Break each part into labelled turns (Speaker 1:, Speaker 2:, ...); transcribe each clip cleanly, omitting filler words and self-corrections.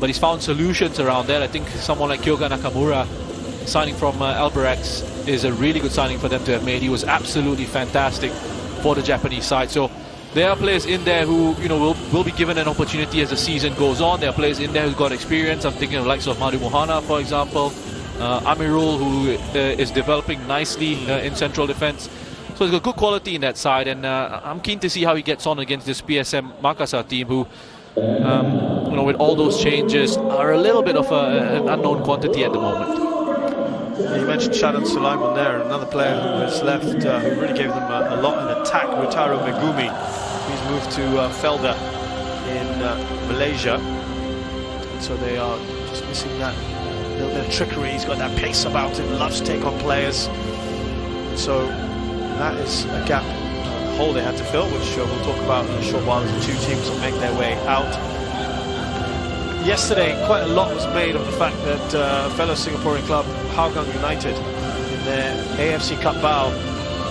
Speaker 1: But he's found solutions around that. I think someone like Kyoga Nakamura signing from Albirex is a really good signing for them to have made. He was absolutely fantastic for the Japanese side. So there are players in there who will be given an opportunity as the season goes on. There are players in there who've got experience. I'm thinking of likes of Madu Mohana, for example. Amirul, who is developing nicely in central defense. So he's got good quality in that side, and I'm keen to see how he gets on against this PSM Makasaar team, who, with all those changes, are a little bit of an unknown quantity at the moment.
Speaker 2: You mentioned Shadan Sulaiman there, another player who has left, who really gave them a lot in attack. Rutaro Megumi, he's moved to Felda in Malaysia, and so they are just missing that little bit of trickery. He's got that pace about him, loves to take on players, and so that is a gap, a hole they had to fill, which we'll talk about in a short while as the two teams will make their way out. Yesterday, quite a lot was made of the fact that fellow Singaporean club Hougang United, in their AFC Cup bow,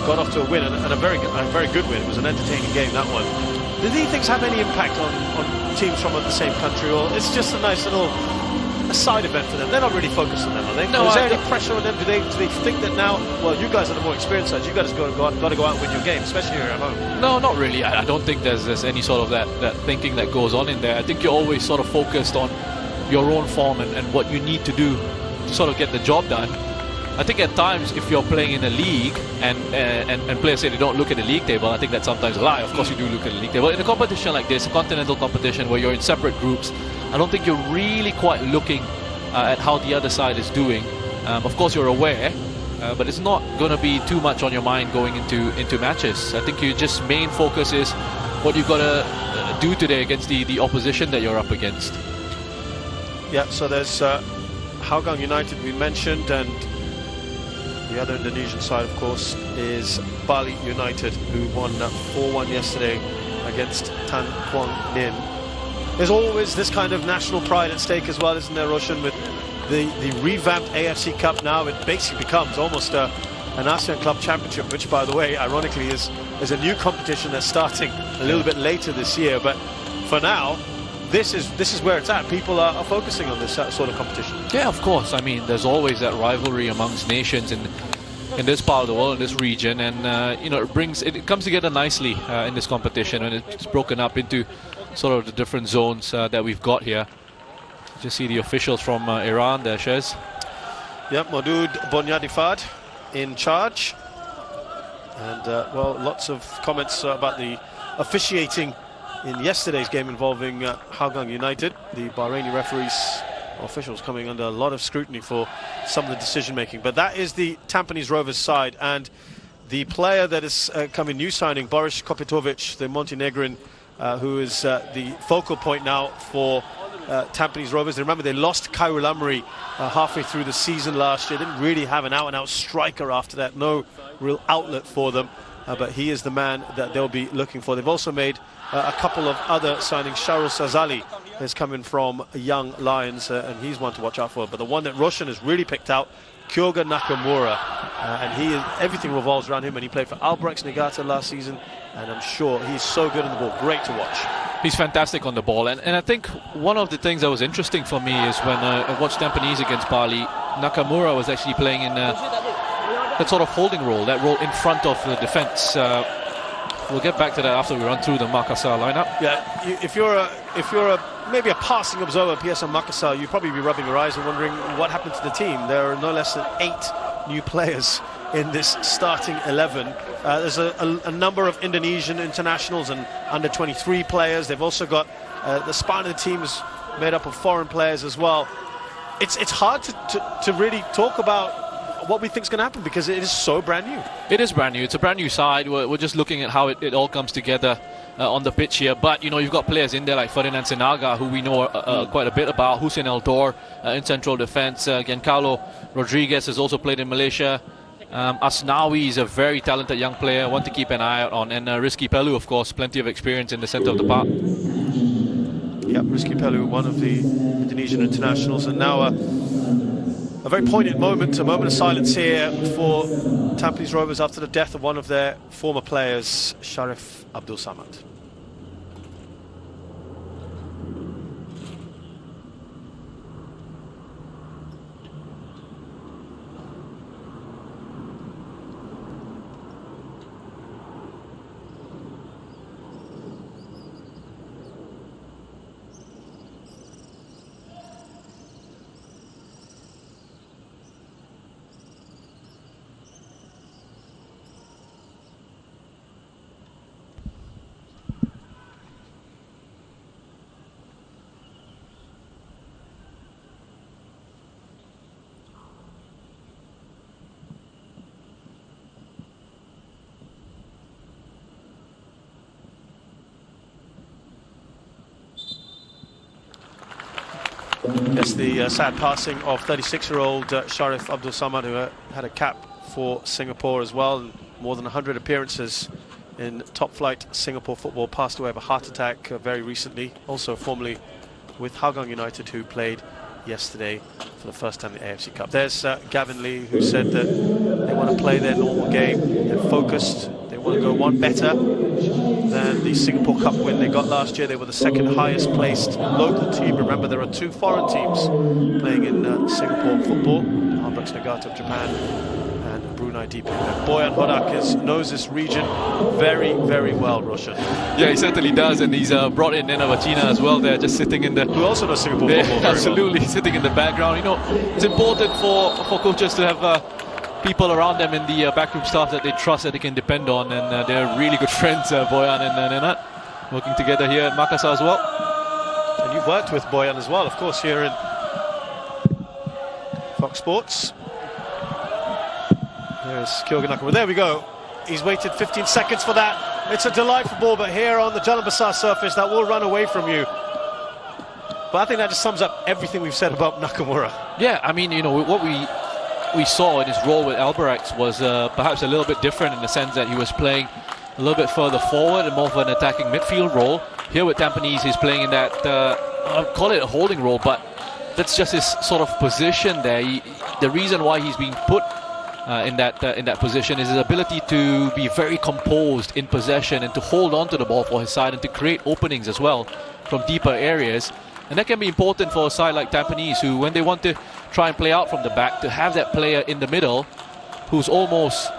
Speaker 2: got off to a win, and a very good win. It was an entertaining game, that one. Do these things have any impact on teams from the same country, or it's just a nice little side event for them? They're not really focused on them, are they? No, is there any pressure on them? Do they think that now, well, you guys are the more experienced side, you guys got to go out and win your game, especially here at home? No,
Speaker 1: not really. I don't think there's any sort of that thinking that goes on in there. I think you're always sort of focused on your own form and what you need to do to sort of get the job done. I think at times, if you're playing in a league and players say they don't look at the league table, I think that's sometimes a lie. Of course you do look at the league table. In a competition like this, a continental competition where you're in separate groups, I don't think you're really quite looking at how the other side is doing. Of course you're aware, but it's not going to be too much on your mind going into matches. I think your just main focus is what you've got to do today against the opposition that you're up against.
Speaker 2: Yeah, so there's Hougang United we mentioned, and the other Indonesian side, of course, is Bali United, who won 4-1 yesterday against Tan Quang Ninh. There's always this kind of national pride at stake as well, isn't there, Roshan? With the revamped AFC Cup now, it basically becomes almost a an ASEAN Club Championship, which, by the way, ironically, is a new competition that's starting a little bit later this year. But for now, this is where it's at. People are focusing on this sort of competition.
Speaker 1: Yeah, of course. I mean, there's always that rivalry amongst nations in this part of the world, in this region, and you know, it comes together nicely in this competition, and it's broken up into sort of the different zones that we've got here. Just see the officials from Iran there, Shez.
Speaker 2: Yep, Maudud Bonyadifad in charge, and well, lots of comments about the officiating in yesterday's game involving Hougang United. The Bahraini referees, officials, coming under a lot of scrutiny for some of the decision making. But that is the Tampines Rovers side, and the player that is coming, new signing, Boris Kopitovic, the Montenegrin, who is the focal point now for Tampines Rovers. Remember, they lost Khairul Amri halfway through the season last year. Didn't really have an out-and-out striker after that. No real outlet for them. But he is the man that they'll be looking for. They've also made a couple of other signings. Sharul Sazali is coming from Young Lions, and he's one to watch out for. But the one that Roshan has really picked out, Kyoga Nakamura, and everything revolves around him. And he played for Albrechts Niigata last season, and I'm sure he's so good on the ball. Great to watch.
Speaker 1: He's fantastic on the ball, and I think one of the things that was interesting for me is when I watched Tampines against Bali, Nakamura was actually playing in that sort of holding role, that role in front of the defence. We'll get back to that after we run through the Makassar lineup.
Speaker 2: Yeah, if you're maybe a passing observer, PSM Makassar, you'd probably be rubbing your eyes and wondering what happened to the team. There are no less than 8 new players in this starting 11. There's a number of Indonesian internationals and under-23 players. They've also got the spine of the team is made up of foreign players as well. It's hard to really talk about what we think is going to happen because it is so brand new.
Speaker 1: It is brand new. It's a brand new side. We're just looking at how it all comes together on the pitch here. But, you know, you've got players in there like Ferdinand Sinaga, who we know quite a bit about, Hussein Eldor in central defence. Giancarlo Rodriguez has also played in Malaysia. Asnawi is a very talented young player, one to keep an eye out on. And Rizky Pelu, of course, plenty of experience in the centre of the park.
Speaker 2: Yep, Rizky Pelu, one of the Indonesian internationals. And now a very poignant moment, a moment of silence here for Tampines Rovers after the death of one of their former players, Sharif Abdul Samad. Yes, the sad passing of 36-year-old Sharif Abdul Samad, who had a cap for Singapore as well, and more than 100 appearances in top-flight Singapore football, passed away of a heart attack very recently, also formerly with Hougang United, who played yesterday for the first time in the AFC Cup. There's Gavin Lee, who said that they want to play their normal game, they're focused, they want to go one better than the Singapore Cup win they got last year. They were the second highest placed local team. Remember, there are 2 foreign teams playing in Singapore football, Albrechts Niigata of Japan and Brunei DP. Boyan Hodak knows this region very, very well, Roshan.
Speaker 1: Yeah, he certainly does, and he's brought in Nena Vacina as well there, just sitting in the...
Speaker 2: Who also knows Singapore football very
Speaker 1: absolutely,
Speaker 2: well.
Speaker 1: Sitting in the background. You know, it's important for coaches to have people around them in the backroom staff that they trust, that they can depend on, and they're really good friends, Boyan and Nenat, working together here at Makassar as well.
Speaker 2: And you've worked with Boyan as well, of course, here in Fox Sports. There's Kyoga Nakamura. There we go. He's waited 15 seconds for that. It's a delightful ball, but here on the Jalan Besar surface, that will run away from you. But I think that just sums up everything we've said about Nakamura.
Speaker 1: Yeah, I mean, you know, what we saw in his role with Albrechts was perhaps a little bit different in the sense that he was playing a little bit further forward and more of an attacking midfield role. Here with Tampines, he's playing in that, I'll call it a holding role, but that's just his sort of position there. The reason why he's being put in that position is his ability to be very composed in possession and to hold on to the ball for his side and to create openings as well from deeper areas. And that can be important for a side like Tampines, who, when they want to try and play out from the back, to have that player in the middle who's almost,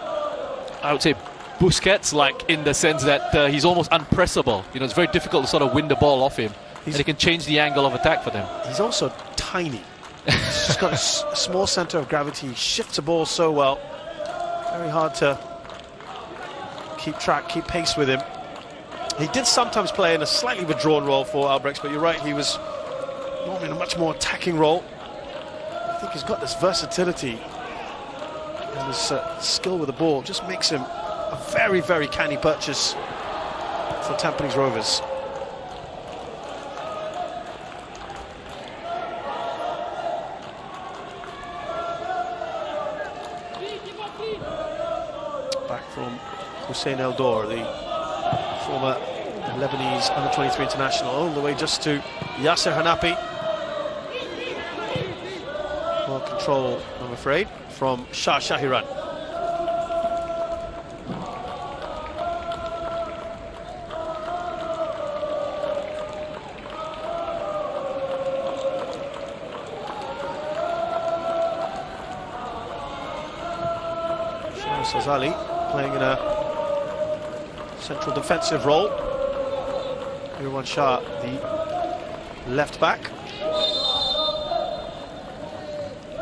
Speaker 1: I would say, Busquets-like, in the sense that he's almost unpressable. You know, it's very difficult to sort of win the ball off him, and he can change the angle of attack for them.
Speaker 2: He's also tiny. He's just got a small centre of gravity. He shifts the ball so well. Very hard to keep track, keep pace with him. He did sometimes play in a slightly withdrawn role for Albrechts, but you're right, he was normally in a much more attacking role. I think he's got this versatility, and his skill with the ball just makes him a very, very canny purchase for Tampines Rovers. Back from Hussein Eldor, the former Lebanese under-23 international, all the way just to Yasser Hanapi. Well control, I'm afraid, from Shah Shahiran. Shah Sazali playing in a central defensive role. Irwan Shah, the left back.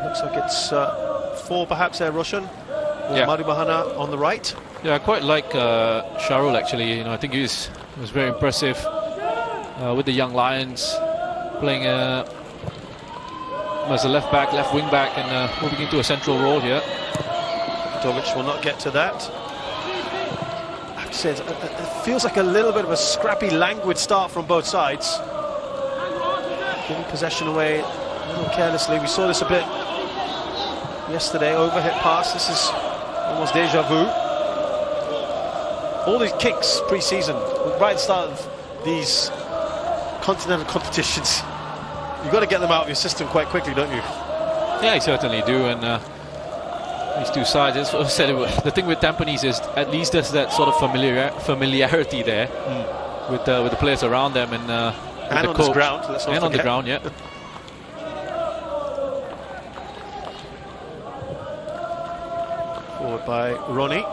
Speaker 2: Looks like it's four perhaps there, Roshan. Yeah. Madu Bahana on the right.
Speaker 1: Yeah, I quite like Sharul actually. You know, I think he was very impressive with the young Lions, playing as a left back, left wing back, and moving into a central role here.
Speaker 2: Tovic will not get to that. It feels like a little bit of a scrappy, languid start from both sides. Giving possession away a little carelessly. We saw this a bit yesterday. Overhit pass. This is almost deja vu. All these kicks pre-season, right at the start of these continental competitions, you've got to get them out of your system quite quickly, don't you?
Speaker 1: Yeah, you certainly do. And these two sides, as I said, the thing with Tampines is at least there's that sort of familiarity there with the players around them and the
Speaker 2: on
Speaker 1: coach.
Speaker 2: The ground. Let's not
Speaker 1: and
Speaker 2: forget.
Speaker 1: On the ground, yeah.
Speaker 2: Forward by Ronnie.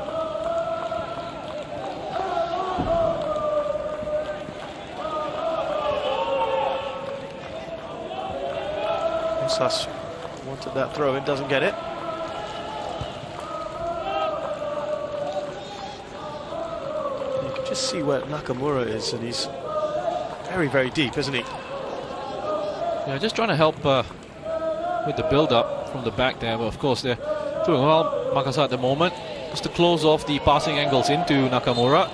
Speaker 2: Musas wanted that throw in, doesn't get it. Just see where Nakamura is, and he's very, very deep, isn't he?
Speaker 1: Yeah, just trying to help with the build-up from the back there, but of course they're doing well, Makasaar, at the moment, just to close off the passing angles into Nakamura.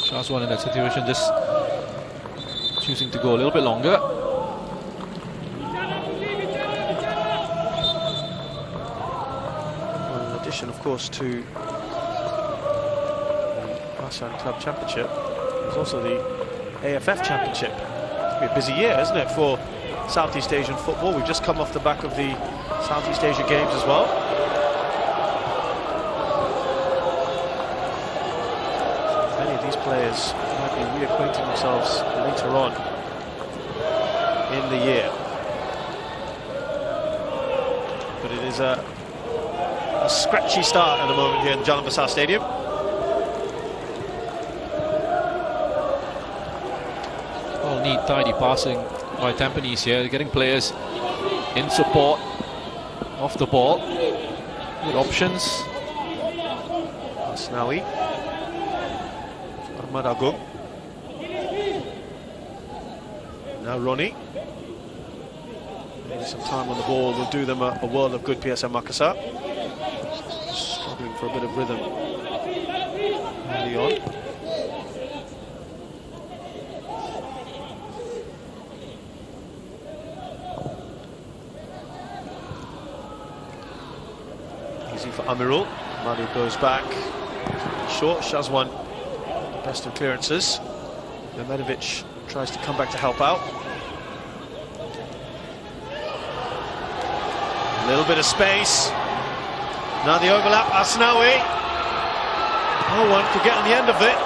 Speaker 1: Shahswan in that situation, just choosing to go a little bit longer.
Speaker 2: Well, in addition, of course, to Club Championship, there's also the AFF Championship. It's going to be a busy year, isn't it, for Southeast Asian football? We've just come off the back of the Southeast Asia Games as well. Many of these players might be reacquainting themselves later on in the year. But it is a scratchy start at the moment here in Jalan Besar Stadium.
Speaker 1: Neat, tidy passing by Tampines here, getting players in support off the ball. Good options.
Speaker 2: Asnawi, Ahmad Agung. Now Ronnie. Maybe some time on the ball will do them a world of good. PSM Makasaar struggling for a bit of rhythm early on. For Amirul, Madu goes back short. Shahswan, best of clearances. Mehmedovic tries to come back to help out. A little bit of space. Now the overlap, Asnawi. No one could get on the end of it.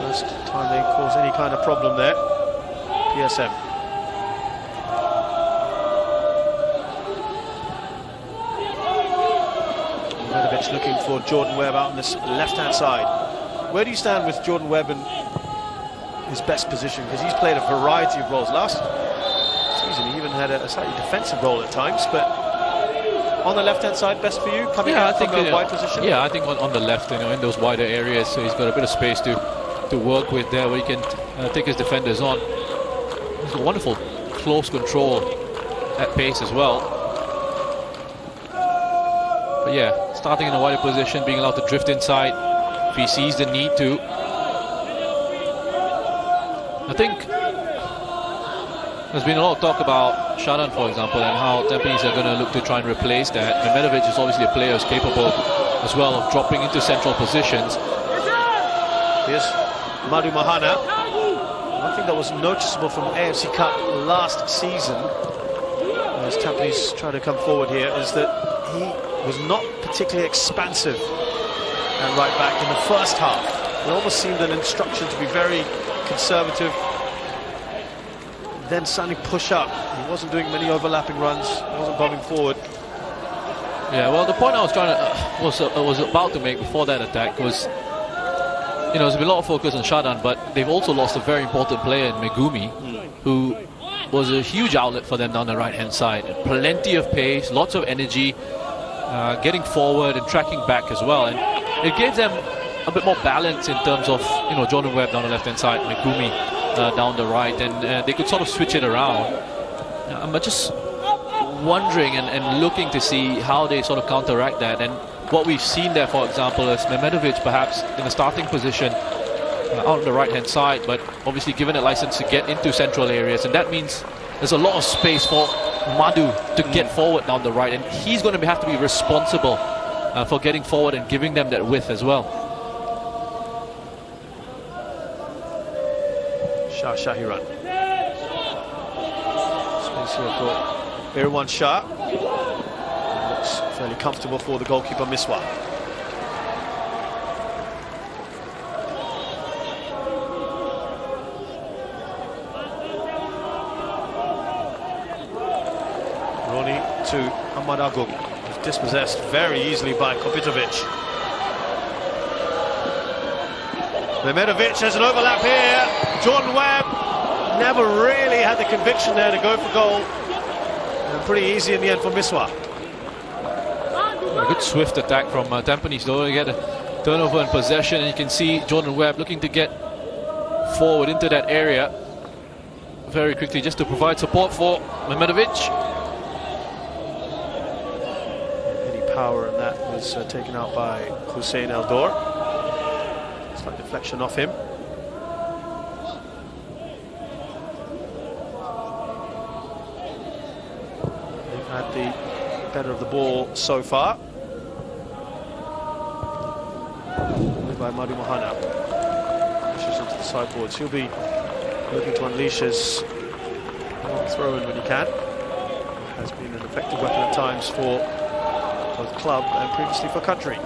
Speaker 2: First time they cause any kind of problem there. PSM. Looking for Jordan Webb out on this left-hand side. Where do you stand with Jordan Webb and his best position? Because he's played a variety of roles. Last season he even had a slightly defensive role at times, but on the left-hand side, best for you, coming out from a wide position?
Speaker 1: Yeah, I think on the left, in those wider areas, so he's got a bit of space to work with there, where he can take his defenders on. He's got wonderful close control at pace as well. But yeah, starting in a wider position, being allowed to drift inside if he sees the need to. I think there's been a lot of talk about Sharan, for example, and how Tampines are going to look to try and replace that. Mehmedovic is obviously a player who's capable as well of dropping into central positions.
Speaker 2: Here's Madu Mahana. One thing that was noticeable from AFC Cup last season, as Tampines try to come forward here, is that he was not particularly expansive at right back in the first half. It almost seemed an instruction to be very conservative, then suddenly push up. He wasn't doing many overlapping runs, he wasn't bombing forward.
Speaker 1: Yeah, well, the point I was was about to make before that attack was, there's been a lot of focus on Sharan, but they've also lost a very important player in Megumi, who was a huge outlet for them down the right-hand side. Plenty of pace, lots of energy, getting forward and tracking back as well, and it gave them a bit more balance in terms of Jordan Webb down the left-hand side, Megumi down the right, and they could sort of switch it around. I'm just wondering and looking to see how they sort of counteract that. And what we've seen there, for example, is Mehmedovic perhaps in a starting position out on the right-hand side, but obviously given a license to get into central areas, and that means there's a lot of space for Madu to get forward down the right, and he's going to have to be responsible for getting forward and giving them that width as well.
Speaker 2: Shahiran. Space here for Irwan Shah. Looks fairly comfortable for the goalkeeper Miswa. Roni to Ahmad Agum, who's dispossessed very easily by Kopitovic. Mehmedovic has an overlap here. Jordan Webb never really had the conviction there to go for goal. And pretty easy in the end for Miswa.
Speaker 1: A good swift attack from Tampines though. You get a turnover in possession, and you can see Jordan Webb looking to get forward into that area very quickly just to provide support for Mehmedovic.
Speaker 2: Any power in that was taken out by Hussein Eldor. Slight deflection off him. They've had the better of the ball so far. By Madu Mahana. Pushes into the sideboards. He'll be looking to unleash his throw-in when he can. Has been an effective weapon at times for both club and previously for country.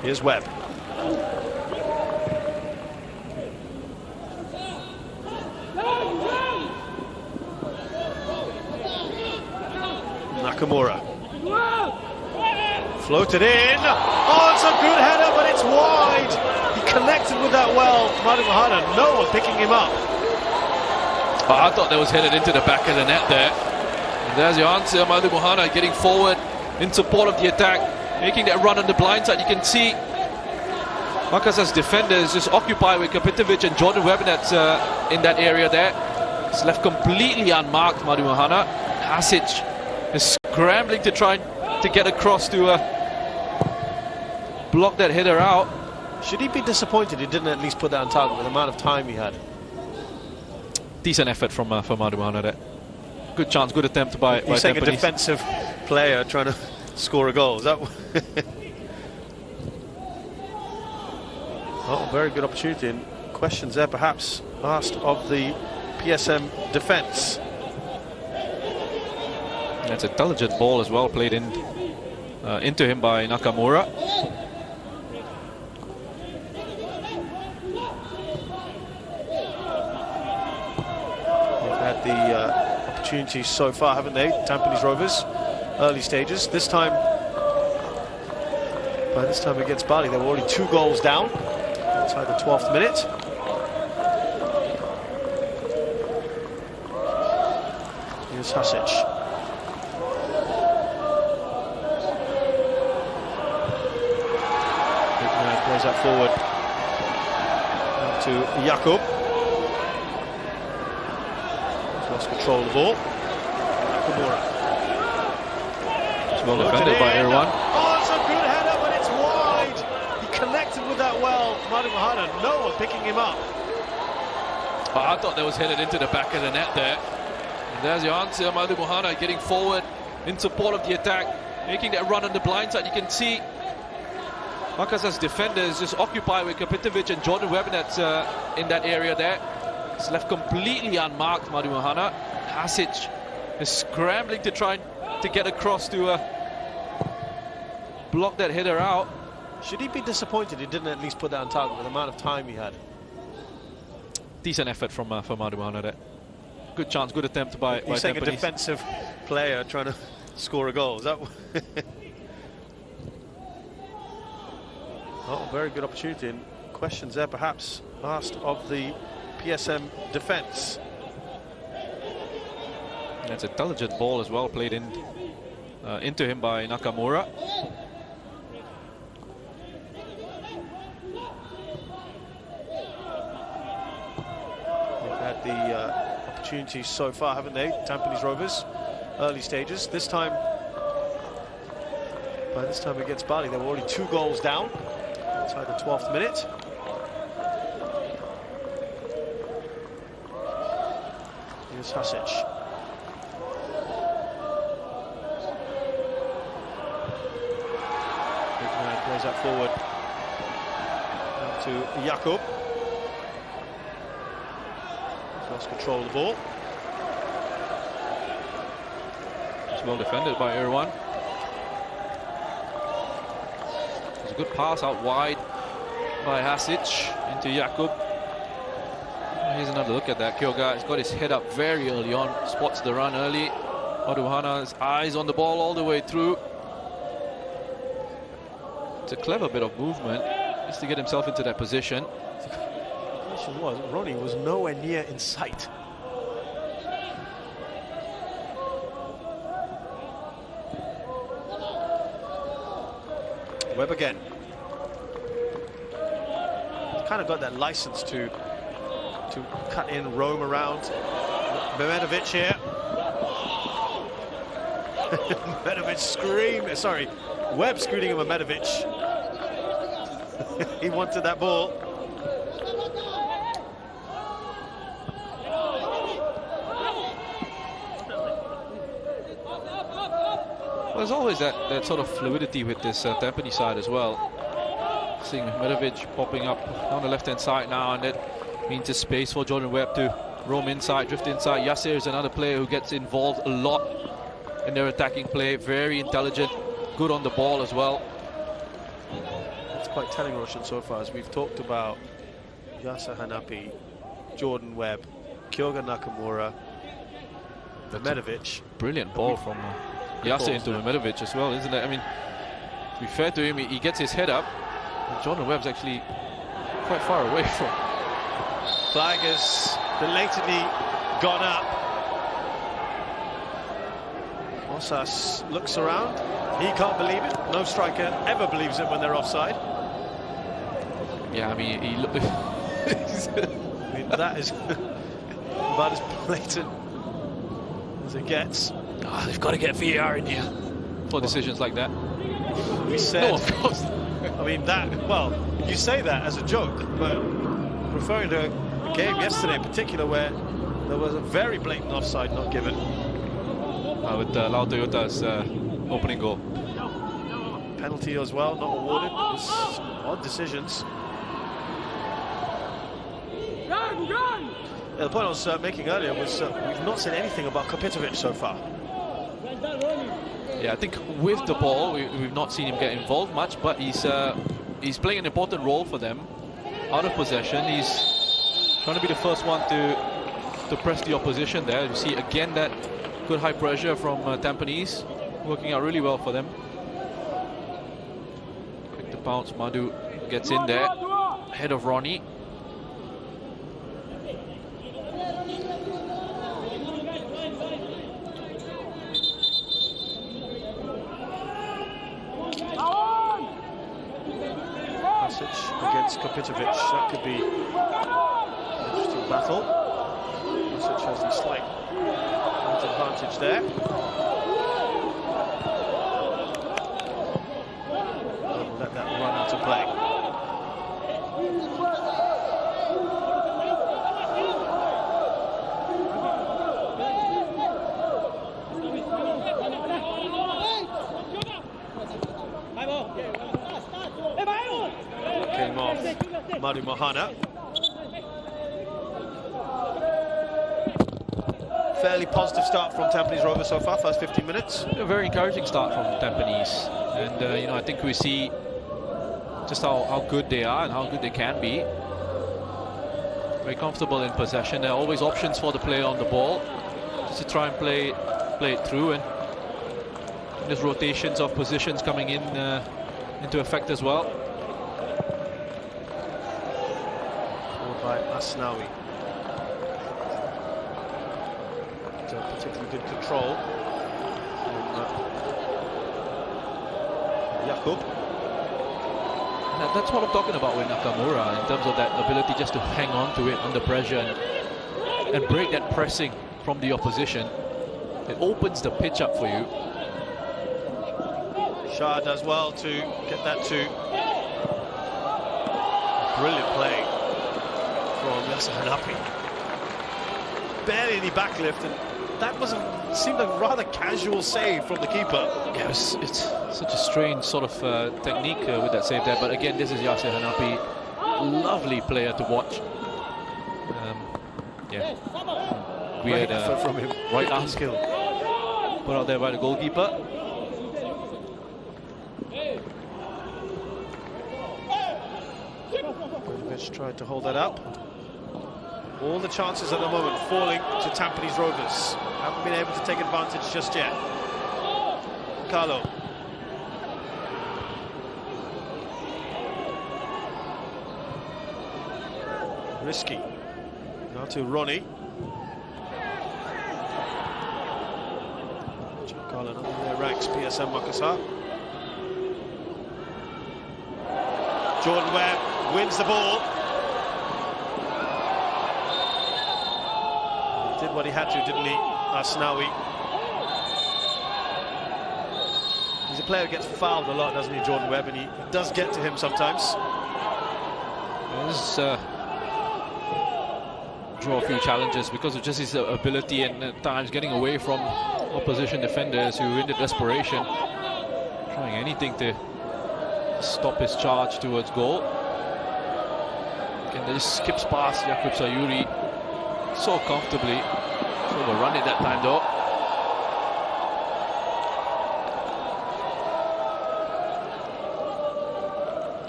Speaker 2: Here's Webb. Nakamura. Floated in. Oh, it's a good header, but it's wide. He connected with that well. Madu Mahana, no one picking him up.
Speaker 1: Oh, I thought that was headed into the back of the net there. And there's your answer. Madu Mahana getting forward in support of the attack, making that run on the blind side. You can see Makasaar's defenders just occupied with Kopitovic and Jordan Webb that's in that area there. It's left completely unmarked, Madu Mahana. Hasic is scrambling to try to get across to block that header out.
Speaker 2: Should he be disappointed he didn't at least put that on target with the amount of time he had?
Speaker 1: Decent effort from Madu Mahana there. Good chance, good attempt by
Speaker 2: You're saying
Speaker 1: Tampines.
Speaker 2: A defensive player trying to score a goal, is that? Oh, very good opportunity, and questions there perhaps asked of the PSM defence.
Speaker 1: That's an intelligent ball as well, played into him by Nakamura.
Speaker 2: They've had the opportunities so far, haven't they? Tampines Rovers, early stages. By this time against Bali, they were already 2 goals down inside the 12th minute. Here's Hasic. Big man plays that forward. Now to Jakub. He's lost control of the ball. Nakamura.
Speaker 1: It's well defended by everyone.
Speaker 2: Oh, it's a good header, but it's wide. He connected with that well. Madu Mohana, no one picking him up.
Speaker 1: Oh, I thought that was headed into the back of the net there. And there's your answer, Madu Mohana getting forward in support of the attack, making that run on the blind side. You can see Makasaar's defenders just occupied with Kapitovic and Jordan Webb that's in that area there. It's left completely unmarked, Madu Mohana. Hasic is scrambling to try to get across to block that header out.
Speaker 2: Should he be disappointed he didn't at least put that on target with the amount of time he had?
Speaker 1: Decent effort from Madu Mohana there. Good chance, good attempt by
Speaker 2: You're saying
Speaker 1: Tampines.
Speaker 2: a defensive player trying to score a goal. Is that? Oh, very good opportunity, and questions there perhaps asked of the PSM defence.
Speaker 1: That's an intelligent ball as well, played into him by Nakamura.
Speaker 2: They've had the opportunities so far, haven't they? Tampines Rovers, early stages. By this time against Bali, they were already 2 goals down inside the 12th minute. Here's Hasic. Big man plays that forward. Now to Jakub. He's lost control of the ball.
Speaker 1: It's well defended by everyone. It's a good pass out wide by Hasic into Jakub. Here's another look at that. Kyoga has got his head up very early on, spots the run early. Madu Mohana's eyes on the ball all the way through. It's a clever bit of movement just to get himself into that position.
Speaker 2: The question was, Ronnie was nowhere near in sight. Webb again. He's kind of got that license to cut in, roam around. Mehmedovic here. Mehmedovic scream. Sorry, Webb screaming at Mehmedovic. He wanted that ball.
Speaker 1: Well, there's always that sort of fluidity with this Tampines side as well. Seeing Mehmedovic popping up on the left-hand side now, and that means a space for Jordan Webb to roam inside, drift inside. Yasser is another player who gets involved a lot in their attacking play. Very intelligent, good on the ball as well.
Speaker 2: That's quite telling, Roshan, so far, as we've talked about Yasser Hanapi, Jordan Webb, Kyoga Nakamura, Mehmedovic.
Speaker 1: Brilliant ball from Yasser into Mehmedovic as well, isn't it? I mean, to be fair to him, he gets his head up, and Jordan Webb's actually quite far away from.
Speaker 2: Flag has belatedly gone up. Mosas looks around. He can't believe it. No striker ever believes it when they're offside.
Speaker 1: Yeah, I mean, he looked.
Speaker 2: I mean, that is about as blatant as it gets.
Speaker 1: Oh, they've got to get VAR in here for decisions like that.
Speaker 2: We said,
Speaker 1: no, of course.
Speaker 2: I mean, well, you say that as a joke, but referring to a game yesterday in particular where there was a very blatant offside not given.
Speaker 1: With Lao Toyota's opening goal.
Speaker 2: Penalty as well, not awarded. It's odd decisions. Yeah, the point I was making earlier was we've not said anything about Kapitovic so far.
Speaker 1: Yeah, I think with the ball, we've not seen him get involved much, but he's playing an important role for them. Out of possession, he's trying to be the first one to press the opposition there. You see again that good high pressure from Tampines, working out really well for them. Quick to bounce, Madhu gets in there, ahead of Ronnie.
Speaker 2: Against Kapitovic, that could be an interesting battle. Masic has the slight advantage there. We'll let that run out of play. Came off Madhu Mohana. Fairly positive start from Tampines Rover so far, first 15 minutes.
Speaker 1: A very encouraging start from Tampines, and you know, I think we see just how good they are and how good they can be. Very comfortable in possession. There are always options for the player on the ball, just to try and play it through, and there's rotations of positions coming in into effect as well.
Speaker 2: By Asnawi. Particularly good control from Jakub.
Speaker 1: That's what I'm talking about with Nakamura, in terms of that ability just to hang on to it under pressure and break that pressing from the opposition. It opens the pitch up for you.
Speaker 2: Shah does well to get that to. Brilliant play from Yasser Hanapi. Barely any backlift, and that seemed like a rather casual save from the keeper.
Speaker 1: Yeah, it's such a strange sort of technique with that save there. But again, this is Yasser Hanapi, lovely player to watch. Yeah, weird
Speaker 2: from him.
Speaker 1: Right arm
Speaker 2: skill
Speaker 1: put out there by the goalkeeper.
Speaker 2: Tried to hold that up. All the chances at the moment falling to Tampines Rovers. Haven't been able to take advantage just yet. Carlo. Risky. Now to Ronnie. Carlo in their ranks, PSM Makasaar. Jordan Webb wins the ball. He did what he had to, didn't he, Asnawi? He's a player who gets fouled a lot, doesn't he, Jordan Webb, and he does get to him sometimes.
Speaker 1: This draw a few challenges because of just his ability and at times getting away from opposition defenders who are in the desperation, trying anything to stop his charge towards goal. Again, they just skips past Jakub Sayuri so comfortably. Overrun it that time though.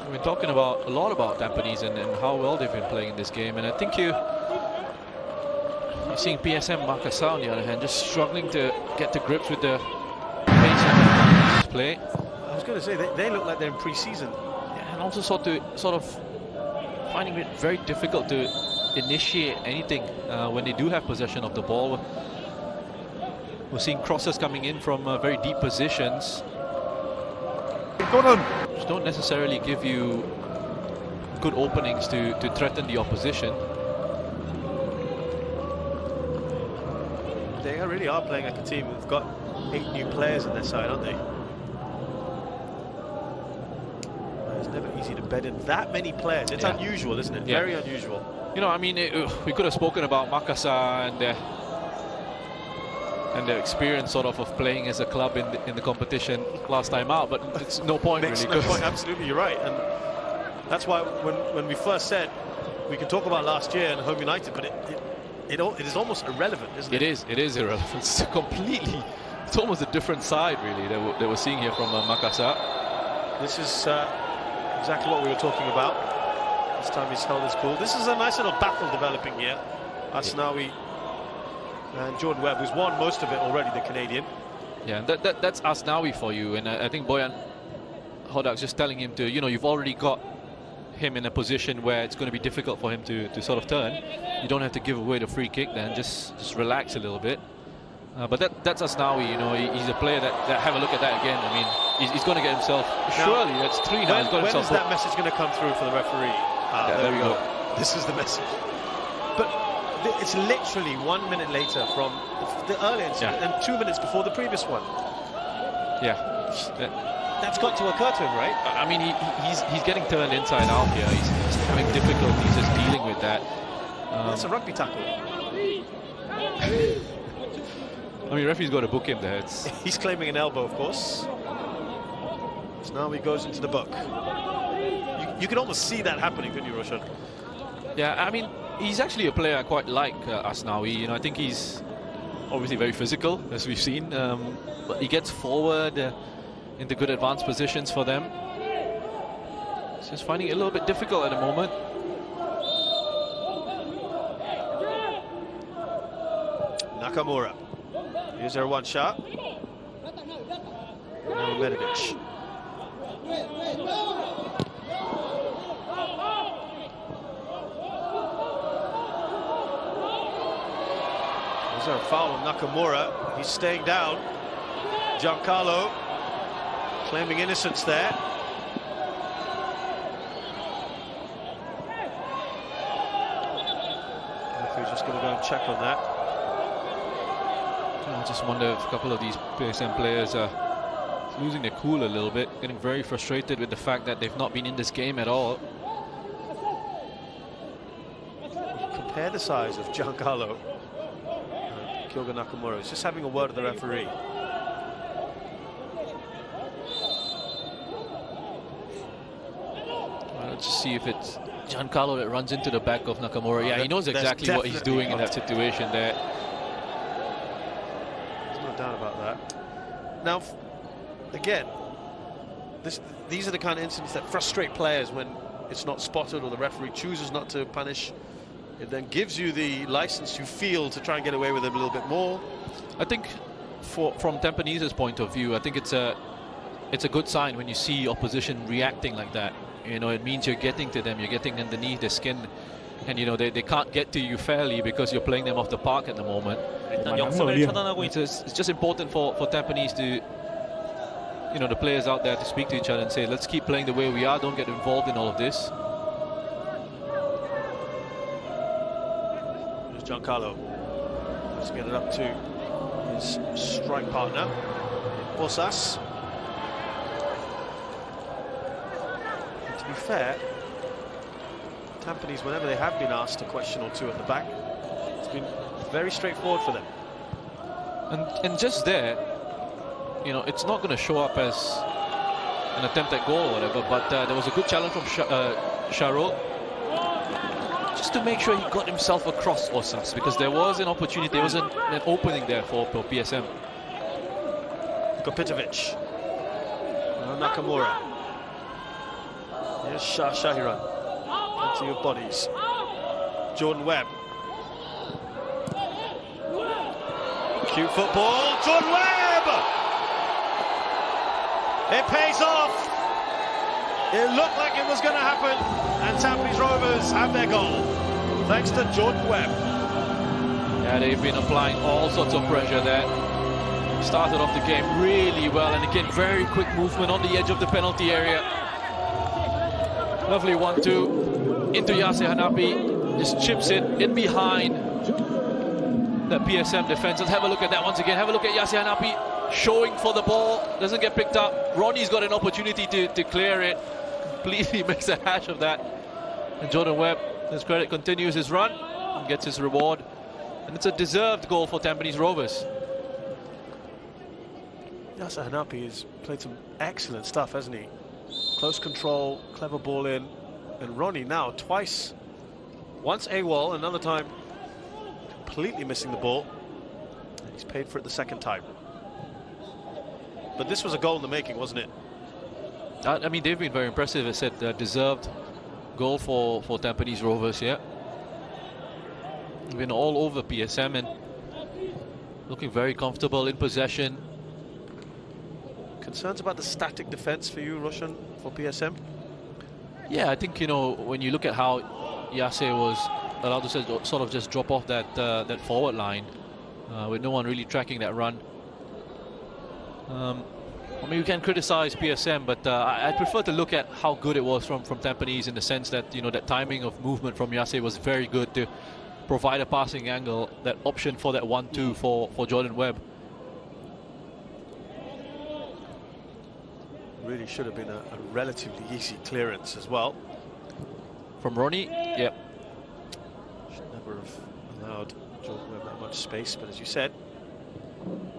Speaker 1: We've been talking a lot about Tampines and how well they've been playing in this game, and I think you're seeing PSM Makasaar on the other hand just struggling to get to grips with the pace and play.
Speaker 2: I was going to say, they look like they're in pre-season.
Speaker 1: Yeah, and also sort of finding it very difficult to initiate anything when they do have possession of the ball. We're seeing crosses coming in from very deep positions, which don't necessarily give you good openings to threaten the opposition.
Speaker 2: They really are playing like a team. They've got 8 new players in their side, aren't they? It's never easy to bed in that many players. It's unusual, isn't it? Yeah. Very unusual.
Speaker 1: You know, I mean, we could have spoken about Makassar and their experience sort of playing as a club in the competition last time out, but it's no point really.
Speaker 2: No point, absolutely, you're right. And that's why when we first said we can talk about last year and Home United, but it is almost irrelevant, isn't it?
Speaker 1: It is irrelevant. It's completely, it's almost a different side, really, that we're seeing here from Makasaar.
Speaker 2: This is exactly what we were talking about. This time he's held his cool. This is a nice little battle developing here. Asnawi and Jordan Webb, who's won most of it already, the Canadian.
Speaker 1: Yeah, that's Asnawi for you. And I think Boyan Hodak's just telling him to, you know, you've already got him in a position where it's going to be difficult for him to sort of turn. You don't have to give away the free kick then, just relax a little bit. But that's Asnawi, you know, he's a player that have a look at that again. I mean, he's going to get himself, surely that's 3 now. He's got
Speaker 2: when
Speaker 1: himself
Speaker 2: is that message going to come through for the referee?
Speaker 1: Yeah, there we go.
Speaker 2: This is the message. But it's literally 1 minute later from the earlier incident and 2 minutes before the previous one.
Speaker 1: Yeah.
Speaker 2: That's got to occur to him, right?
Speaker 1: I mean, he's getting turned inside out here. He's having difficulties just dealing with that.
Speaker 2: That's a rugby tackle.
Speaker 1: I mean, referee's got to book him there.
Speaker 2: He's claiming an elbow, of course. So now he goes into the book. You can almost see that happening, couldn't you, Roshan?
Speaker 1: Yeah, I mean, he's actually a player I quite like, Asnawi. You know, I think he's obviously very physical, as we've seen. But he gets forward into good advanced positions for them. He's just finding it a little bit difficult at the moment.
Speaker 2: Nakamura. Here's their one shot. Medvedev. Is there a foul on Nakamura? He's staying down. Giancarlo claiming innocence there. Referee's just going to go and check on that.
Speaker 1: I just wonder if a couple of these PSM players are losing their cool a little bit, getting very frustrated with the fact that they've not been in this game at all.
Speaker 2: Compare the size of Giancarlo and Kyoga Nakamura. He's just having a word with the referee.
Speaker 1: Let's just see if it's Giancarlo that runs into the back of Nakamura. Yeah, he knows exactly what he's doing in that situation there.
Speaker 2: There's no doubt about that. Now, again, these are the kind of incidents that frustrate players when it's not spotted or the referee chooses not to punish. It then gives you the license, you feel, to try and get away with it a little bit more.
Speaker 1: I think from Tampanese's point of view, I think it's a good sign when you see opposition reacting like that. You know, it means you're getting to them, you're getting underneath their skin, and you know they can't get to you fairly because you're playing them off the park at the moment. It's just important for Tampines to, you know, the players out there to speak to each other and say, let's keep playing the way we are, don't get involved in all of this.
Speaker 2: Here's Giancarlo. Let's get it up to his strike partner, Bosas. To be fair, Tampines, whenever they have been asked a question or two at the back, it's been very straightforward for them.
Speaker 1: And just there, you know, it's not going to show up as an attempt at goal or whatever, but there was a good challenge from Charot, just to make sure he got himself across Osas, because there was an opportunity, there was an opening there for PSM.
Speaker 2: Kopitovic. Nakamura. Here's Shahiran. Plenty of bodies. Jordan Webb. Cute football. Jordan Webb! It pays off. It looked like it was going to happen. And Tampines Rovers have their goal. Thanks to Jordan Webb.
Speaker 1: Yeah, they've been applying all sorts of pressure there. Started off the game really well. And again, very quick movement on the edge of the penalty area. Lovely 1-2 into Yasser Hanapi, just chips it in behind the PSM defense. Let's have a look at that once again. Have a look at Yasser Hanapi showing for the ball, doesn't get picked up. Ronnie's got an opportunity to clear it, completely makes a hash of that. And Jordan Webb, his credit, continues his run and gets his reward. And it's a deserved goal for Tampines Rovers.
Speaker 2: Yasser Hanapi has played some excellent stuff, hasn't he? Close control, clever ball in, and Ronnie now twice Once AWOL, another time completely missing the ball. And he's paid for it the second time. But this was a goal in the making, wasn't it?
Speaker 1: I mean, they've been very impressive. I said deserved goal for Tampines Rovers, yeah. Been all over PSM and looking very comfortable in possession.
Speaker 2: Concerns about the static defense for you, Roshan, for PSM?
Speaker 1: Yeah, I think, you know, when you look at how Yasser was allowed to sort of just drop off that forward line with no one really tracking that run. I mean, you can criticize PSM, but I prefer to look at how good it was from Tampines, in the sense that, you know, that timing of movement from Yasser was very good to provide a passing angle, that option for that 1-2 for Jordan Webb.
Speaker 2: Really should have been a relatively easy clearance as well.
Speaker 1: From Ronnie, yep.
Speaker 2: Should never have allowed Jordan Webb that much space, but as you said,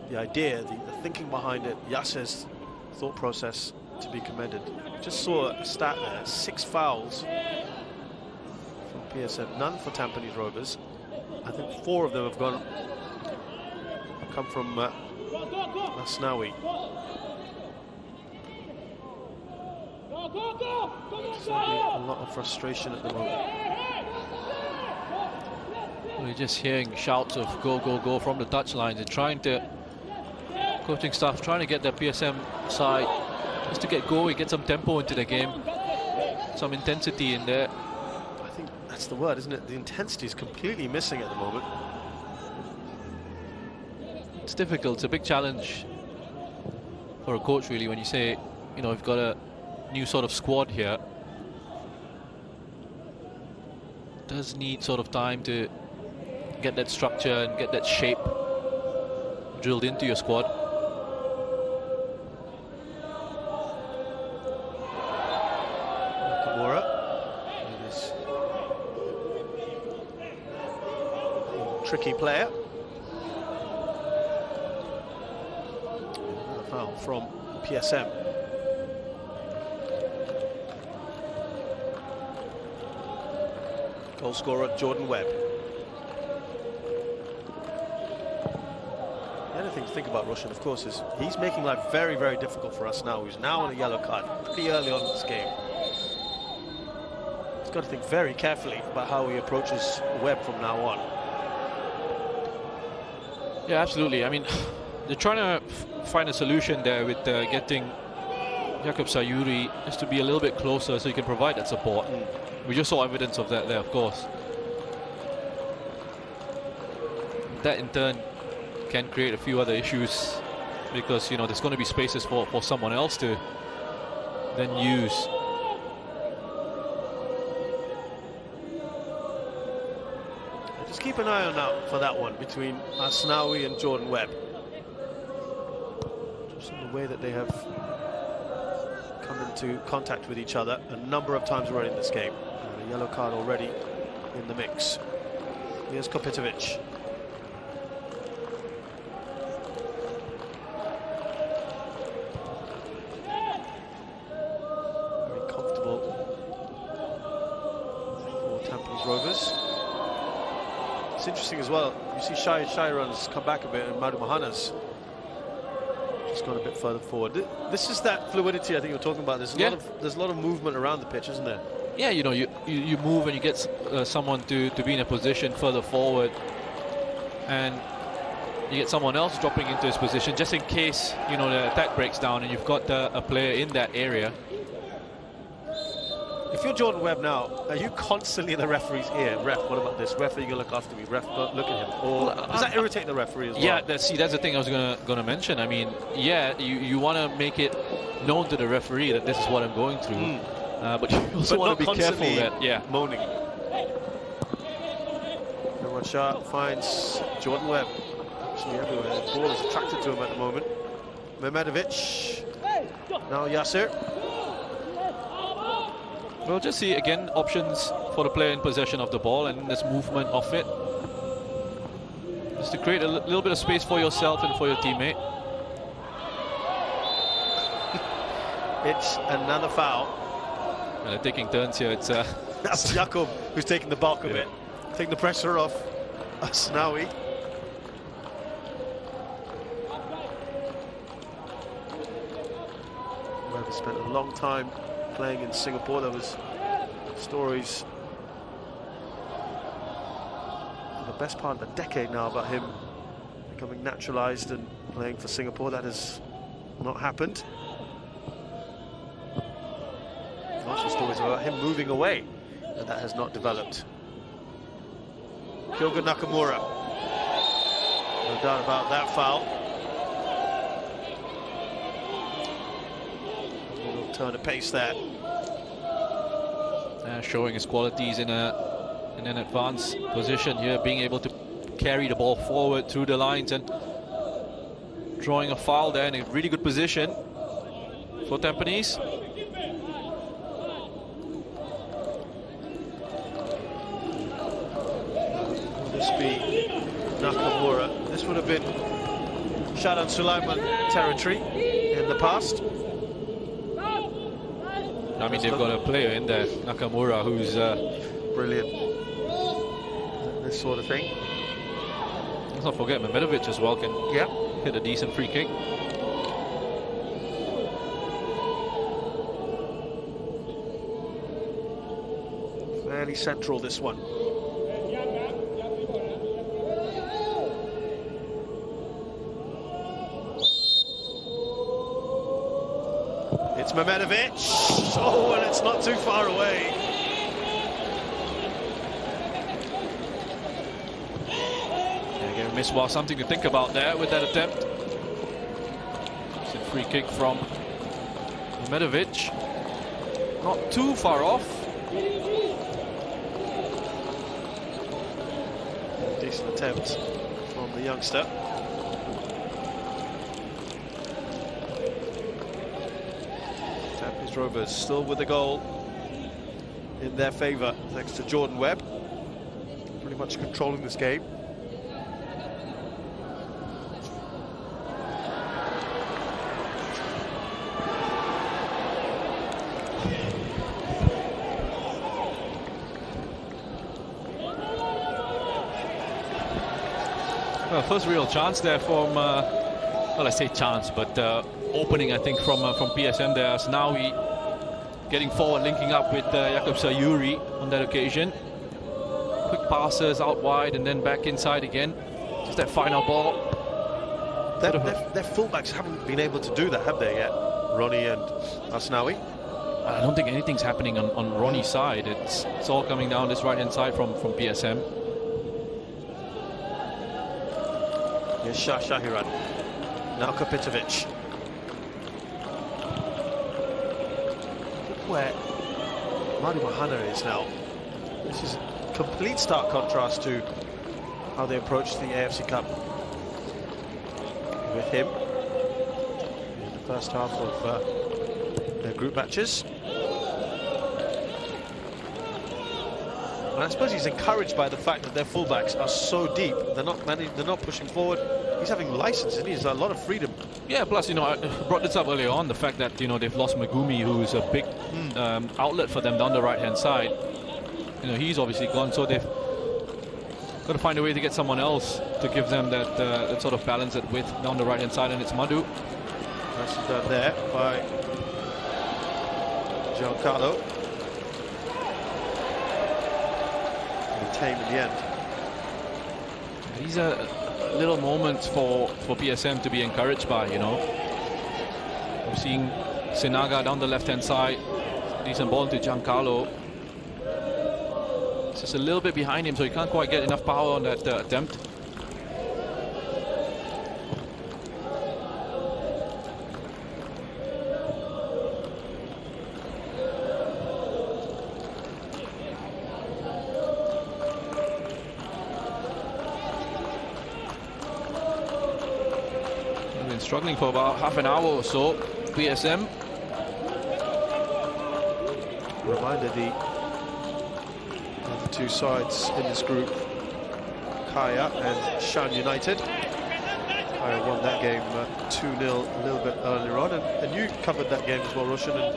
Speaker 2: the idea, the thinking behind it, Yasser's thought process, to be commended. Just saw a stat there, 6 fouls from PSM, none for Tampines Rovers. I think 4 of them have come from Masnawi. A lot of frustration at the moment.
Speaker 1: We're just hearing shouts of go, go, go from the touchlines. They're trying to, coaching staff trying to get the PSM side just to get going, get some tempo into the game, some intensity in there.
Speaker 2: I think that's the word, isn't it? The intensity is completely missing at the moment.
Speaker 1: It's difficult. It's a big challenge for a coach, really, when you say, you know, we've got a new sort of squad here. Does need sort of time to get that structure and get that shape drilled into your squad.
Speaker 2: Nakamura with his tricky player. Another foul from PSM. Goal scorer Jordan Webb. The other thing to think about, Roshan, of course, is he's making life very, very difficult for us now. He's now on a yellow card pretty early on in this game. He's got to think very carefully about how he approaches Webb from now on.
Speaker 1: Yeah, absolutely. I mean, they're trying to find a solution there with getting Jakob Sayuri just to be a little bit closer so he can provide that support. We just saw evidence of that there, of course. That in turn can create a few other issues, because, you know, there's going to be spaces for someone else to then use.
Speaker 2: Just keep an eye on that for that one between Asnawi and Jordan Webb. Just in the way that they have come into contact with each other a number of times already in this game. And a yellow card already in the mix. Here's Kopitovic. Very comfortable for Tampines Rovers. It's interesting as well, you see Shai runs come back a bit, and Madu Mahana's just gone a bit further forward. This is that fluidity I think you're talking about. There's a lot of movement around the pitch, isn't there? Yeah, you know, you move and you get someone to be in a position further forward, and you get someone else dropping into his position just in case, you know, the attack breaks down and you've got a player in that area. If you're Jordan Webb now, are you constantly in the referee's ear? Ref, what about this? Ref, are you going to look after me? Ref, look at him. Or does that irritate the referee as well?
Speaker 1: Yeah, that's the thing I was gonna mention. I mean, yeah, you want to make it known to the referee that this is what I'm going through. But you also want to be careful that, yeah.
Speaker 2: Moaning. Rover Shah finds Jordan Webb. Actually everywhere. The ball is attracted to him at the moment. Mehmedovic. Now Yasser.
Speaker 1: We'll just see again options for the player in possession of the ball, and this movement of it, just to create a little bit of space for yourself and for your teammate.
Speaker 2: It's another foul.
Speaker 1: And they're taking turns here. It's
Speaker 2: That's Jakub who's taking the bulk of it. Taking the pressure off Asnawi. Rover spent a long time playing in Singapore. There was stories for the best part of a decade now about him becoming naturalized and playing for Singapore. That has not happened. Also stories about him moving away, and that has not developed. Kyoga Nakamura. No doubt about that foul. A little turn of pace there.
Speaker 1: Showing his qualities in an advanced position here, being able to carry the ball forward through the lines and drawing a foul there in a really good position for Tampines.
Speaker 2: This be Nakamura. This would have been Shadan Sulaiman territory in the past.
Speaker 1: I mean, they've got a player in there, Nakamura, who's
Speaker 2: brilliant. This sort of thing.
Speaker 1: Let's not forget Mehmedovic as well can hit a decent free kick.
Speaker 2: Fairly central, this one. It's Mehmedovic. Oh, and it's not too far away.
Speaker 1: Again, Miswah, something to think about there with that attempt. It's a free kick from Mehmedovic. Not too far off.
Speaker 2: Decent attempt from the youngster. Tampines Rovers still with the goal in their favour, thanks to Jordan Webb. Pretty much controlling this game.
Speaker 1: Well, first real chance there from, well, I say chance, but opening, I think, from PSM there. Asnawi getting forward, linking up with Jakub Sayuri on that occasion. Quick passes out wide and then back inside again. Just that final ball.
Speaker 2: Their fullbacks haven't been able to do that, have they yet? Ronnie and Asnawi?
Speaker 1: I don't think anything's happening on Ronnie's side. It's all coming down this right-hand side from PSM.
Speaker 2: Here's Shah Shahiran. Now Kapitovic. Look where Madu Mahana is now. This is a complete stark contrast to how they approached the AFC Cup with him in the first half of their group matches. And I suppose he's encouraged by the fact that their fullbacks are so deep. They're not pushing forward. He's having license and he has a lot of freedom.
Speaker 1: Yeah, plus, you know, I brought this up earlier on, the fact that, you know, they've lost Megumi, who's a big outlet for them down the right-hand side. You know, he's obviously gone, so they've got to find a way to get someone else to give them that, that sort of balance, that width down the right-hand side, and it's Madu.
Speaker 2: Nicely done there by Giancarlo. Tame in the end.
Speaker 1: These are little moments for PSM to be encouraged by, you know. We're seeing Sinaga down the left-hand side. Decent ball to Giancarlo. It's just a little bit behind him, so he can't quite get enough power on that attempt. Struggling for about half an hour or so, PSM.
Speaker 2: Reminder the two sides in this group, Kaya and Shan United. Kaya won that game 2-0 a little bit earlier on, and you covered that game as well, Roshan. And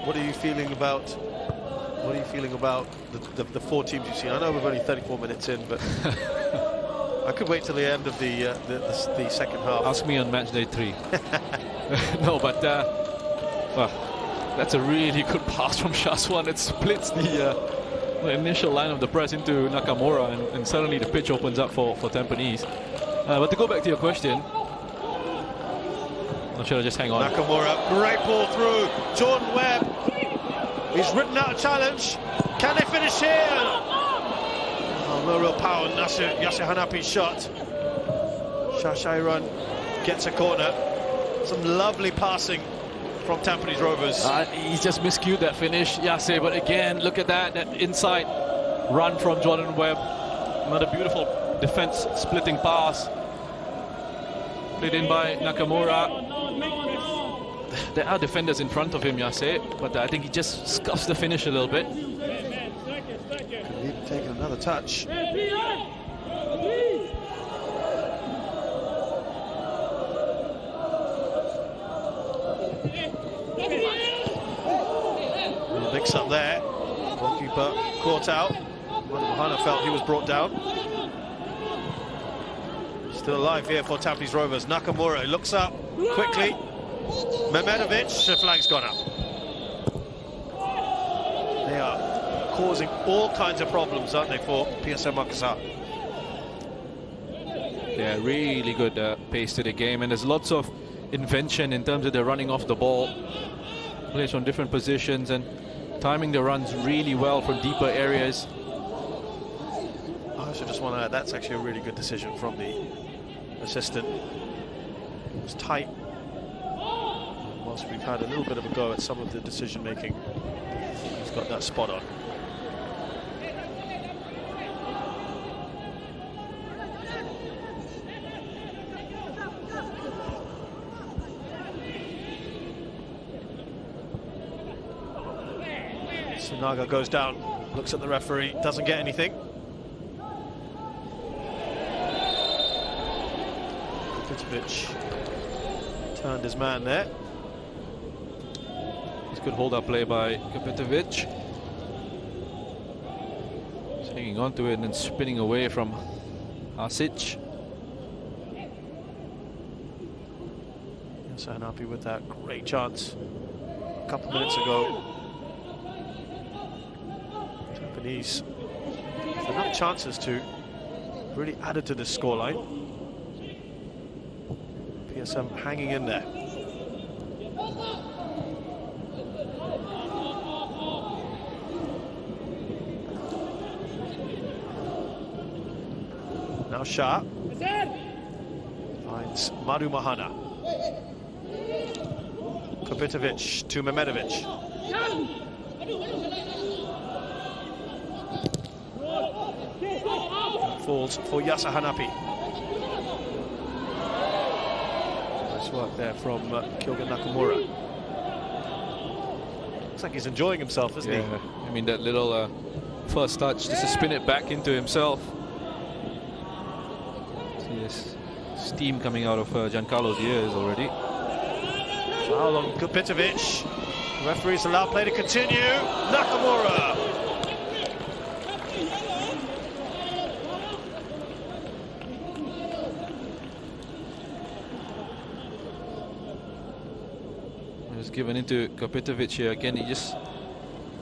Speaker 2: what are you feeling about? What are you feeling about the four teams you've seen? I know we're only 34 minutes in, but I could wait till the end of the second half.
Speaker 1: Ask me on match day 3. No, but well, that's a really good pass from Shaswan. It splits the initial line of the press into Nakamura, and suddenly the pitch opens up for Tampines. But to go back to your question, or should I just hang on?
Speaker 2: Nakamura, great ball through. Jordan Webb, he's written out a challenge. Can they finish here? Oh, no real power. Yasser Hanapi's shot. Shashairan gets a corner. Some lovely passing from Tampines Rovers.
Speaker 1: He's just miscued that finish, Yasser, but again, look at that inside run from Jordan Webb. Another beautiful defense splitting pass. Played in by Nakamura. There are defenders in front of him, Yasser, but I think he just scuffs the finish a little bit.
Speaker 2: Could have even taken another touch. Mix up there. Goalkeeper caught out. Mahana felt he was brought down. Still alive here for Tampines Rovers. Nakamura looks up quickly. Mehmedovic, the flag's gone up. They are causing all kinds of problems, aren't they, for PSM Makasaar?
Speaker 1: Yeah, really good pace to the game, and there's lots of invention in terms of their running off the ball. Plays from different positions and timing the runs really well from deeper areas.
Speaker 2: I should just want to add, that's actually a really good decision from the assistant. It was tight. Whilst we've had a little bit of a go at some of the decision making, he's got that spot on. Sinaga goes down, looks at the referee, doesn't get anything. Kupitovic turned his man there.
Speaker 1: It's good hold-up play by Kupitovic. He's hanging on to it and then spinning away from Asic.
Speaker 2: So unhappy with that great chance a couple minutes ago. Japanese enough chances to really added to this scoreline. PSM hanging in there. Now Shah finds Madu Mahana. Kupitovic to Mehmedovic. Falls for Yasser Hanapi. Nice work there from Kyogen Nakamura. Looks like he's enjoying himself, isn't he?
Speaker 1: I mean, that little first touch just to spin it back into himself. See this steam coming out of Giancarlo's ears already.
Speaker 2: Foul on Kupitovic. Referees allow play to continue. Nakamura.
Speaker 1: Just given into Kupitovic here again. He just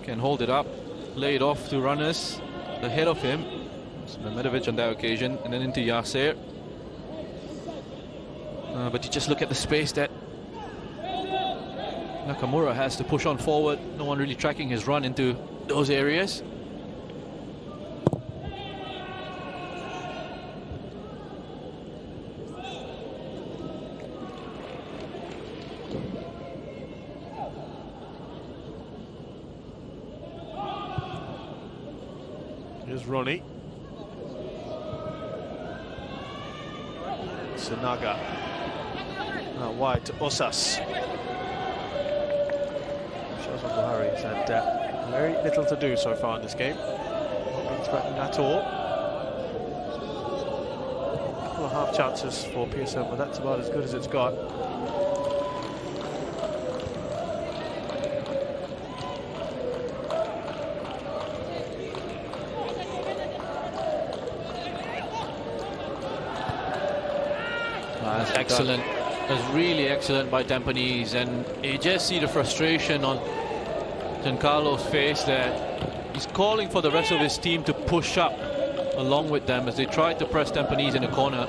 Speaker 1: can hold it up, lay it off to runners ahead of him. It's Mehmedovic on that occasion, and then into Yasser. But you just look at the space that Nakamura has to push on forward. No one really tracking his run into those areas.
Speaker 2: Here's Ronnie. Sinaga. Out wide to Osas. Shows on Buhari. He's had very little to do so far in this game. Not been threatened at all. A couple of half chances for PSM, but that's about as good as it's got.
Speaker 1: That's excellent. That's really excellent by Tampines, and you just see the frustration on Giancarlo's face there. He's calling for the rest of his team to push up along with them as they try to press Tampines in the corner.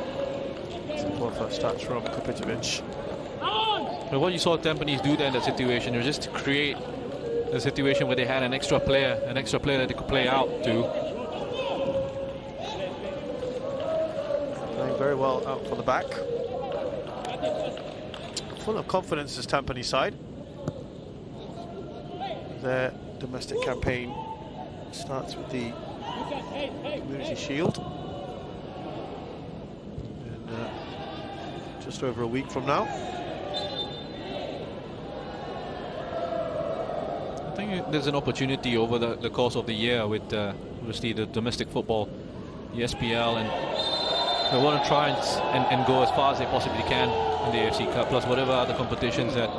Speaker 2: Poor first touch from Kupitovic.
Speaker 1: But what you saw Tampines do there in that situation was just to create a situation where they had an extra player that they could play out to.
Speaker 2: Playing very well out from the back. Full of confidence this Tampines side. Their domestic campaign starts with the Community Shield. And just over a week from now.
Speaker 1: I think there's an opportunity over the course of the year with obviously the domestic football, the SPL, and they want to try and go as far as they possibly can in the AFC Cup, plus whatever other competitions that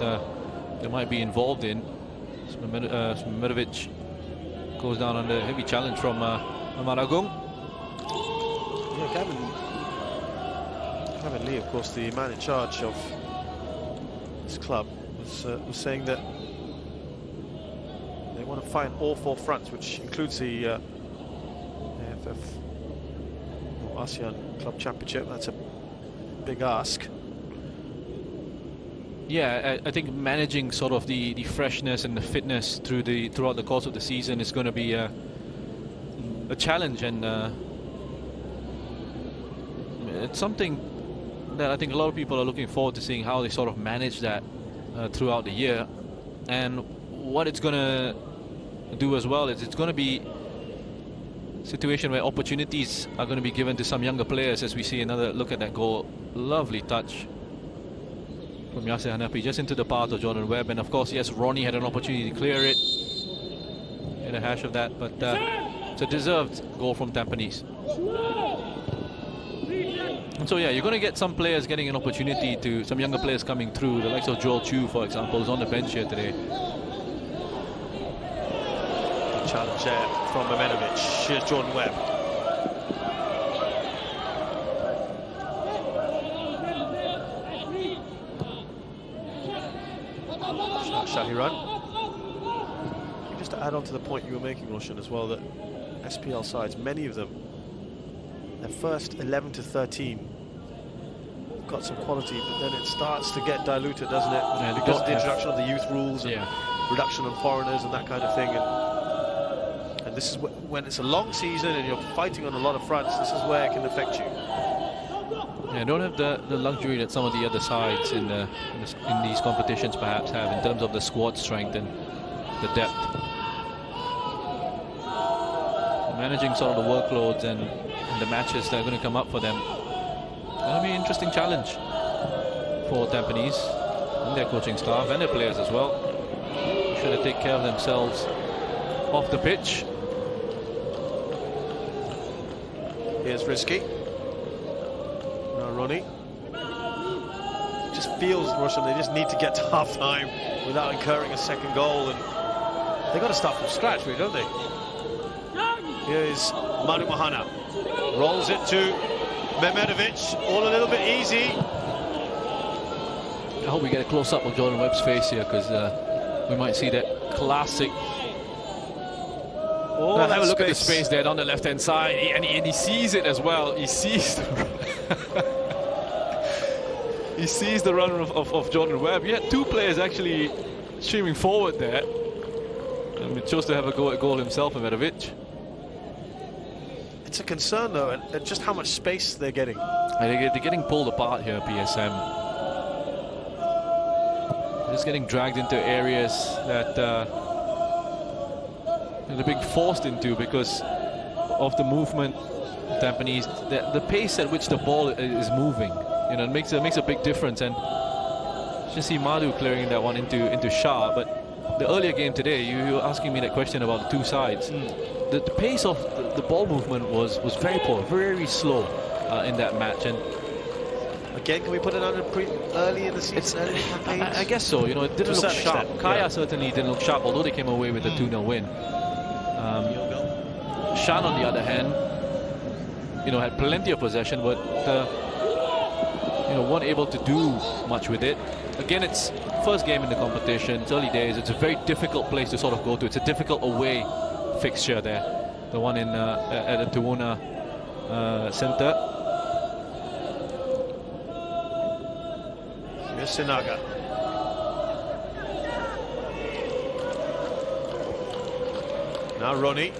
Speaker 1: they might be involved in. Smedovich goes down under heavy challenge from Amaragung.
Speaker 2: Yeah, Gavin Lee, of course, the man in charge of this club, was saying that they want to find all four fronts, which includes the AFF or ASEAN Club Championship. That's a big ask.
Speaker 1: Yeah, I think managing sort of the freshness and the fitness throughout the course of the season is going to be a challenge, and it's something that I think a lot of people are looking forward to seeing how they sort of manage that throughout the year. And what it's going to do as well is it's going to be a situation where opportunities are going to be given to some younger players, as we see another look at that goal. Lovely touch from Yasser Hanafi just into the path of Jordan Webb, and of course, yes, Ronnie had an opportunity to clear it in a hash of that, but it's a deserved goal from Tampines. And so yeah, you're going to get some players getting an opportunity to, some younger players coming through, the likes of Joel Chu, for example, who's on the bench here today.
Speaker 2: Challenge there from Memenovic. Here's Jordan Webb. Shahiran. Just to add on to the point you were making, Roshan, as well, that SPL sides, many of them, their first 11 to 13 have got some quality, but then it starts to get diluted, doesn't it? Yeah, because of the introduction of the youth rules and reduction on foreigners and that kind of thing. And this is when it's a long season and you're fighting on a lot of fronts, this is where it can affect you.
Speaker 1: Yeah, don't have the luxury that some of the other sides in these competitions perhaps have in terms of the squad strength and the depth. So managing sort of the workloads and the matches that are going to come up for them, going to be an interesting challenge for Tampines and their coaching staff and their players as well. They should take care of themselves off the pitch.
Speaker 2: Here's Risky. Ronnie. Just feels, Russian, they just need to get to half-time without incurring a second goal, and they've got to start from scratch, really, don't they? Here's Madu Mahana. Rolls it to Memenovic, all a little bit easy.
Speaker 1: I hope we get a close-up of Jordan Webb's face here, because we might see that classic.
Speaker 2: Oh,
Speaker 1: have a look at the space there on the left-hand side, and he sees it as well. He sees he sees the run of Jordan Webb. You had two players actually streaming forward there, and he chose to have a go at goal himself, Memenovic.
Speaker 2: It's a concern, though, and just how much space they're getting.
Speaker 1: They're getting pulled apart here, PSM. They're just getting dragged into areas that they're being forced into because of the movement. Tampines, the pace at which the ball is moving, you know, it makes a big difference. And just see Madhu clearing that one into Shah. But the earlier game today, you were asking me that question about the two sides. The pace of the ball movement was very poor, very slow in that match. And
Speaker 2: again, can we put it under early in the season?
Speaker 1: I guess so. You know, it didn't look sharp. Kaya certainly didn't look sharp, although they came away with a 2-0 win. Shan, on the other hand, you know, had plenty of possession, but weren't able to do much with it. Again, it's first game in the competition, it's early days, it's a very difficult place to sort of go to. It's a difficult away fixture there, the one in at the Tuona Centre.
Speaker 2: Here's Sinaga. Now Ronnie.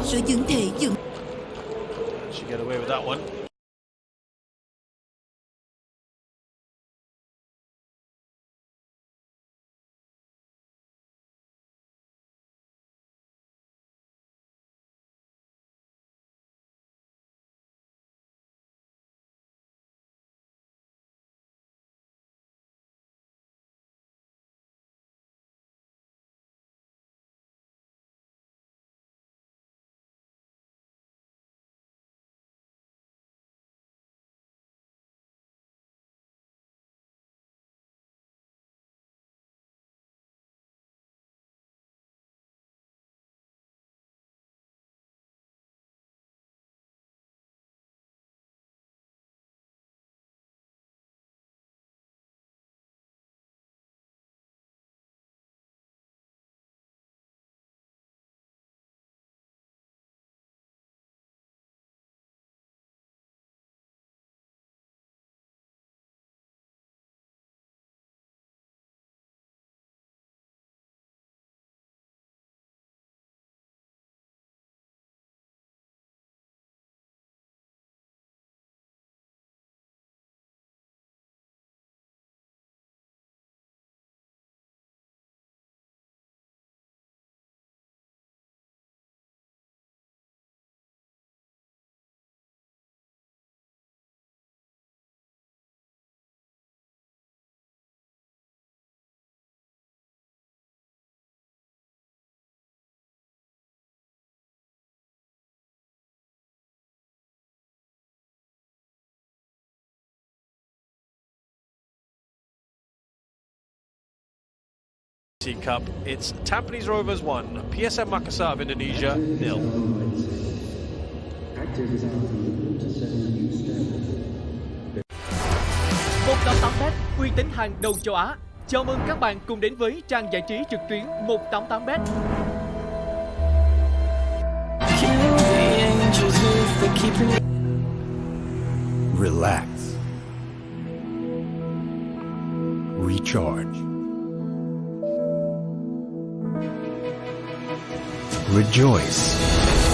Speaker 3: Sự dựng thể dựng.
Speaker 2: She get away with that one. AFC Cup. It's Tampines Rovers 1, PSM Makasaar of Indonesia 0.
Speaker 4: Một tám tám bet uy tín hàng đầu châu Á. Chào mừng các bạn cùng đến với trang giải trí trực tuyến 188bet.
Speaker 5: Relax. Recharge. Rejoice.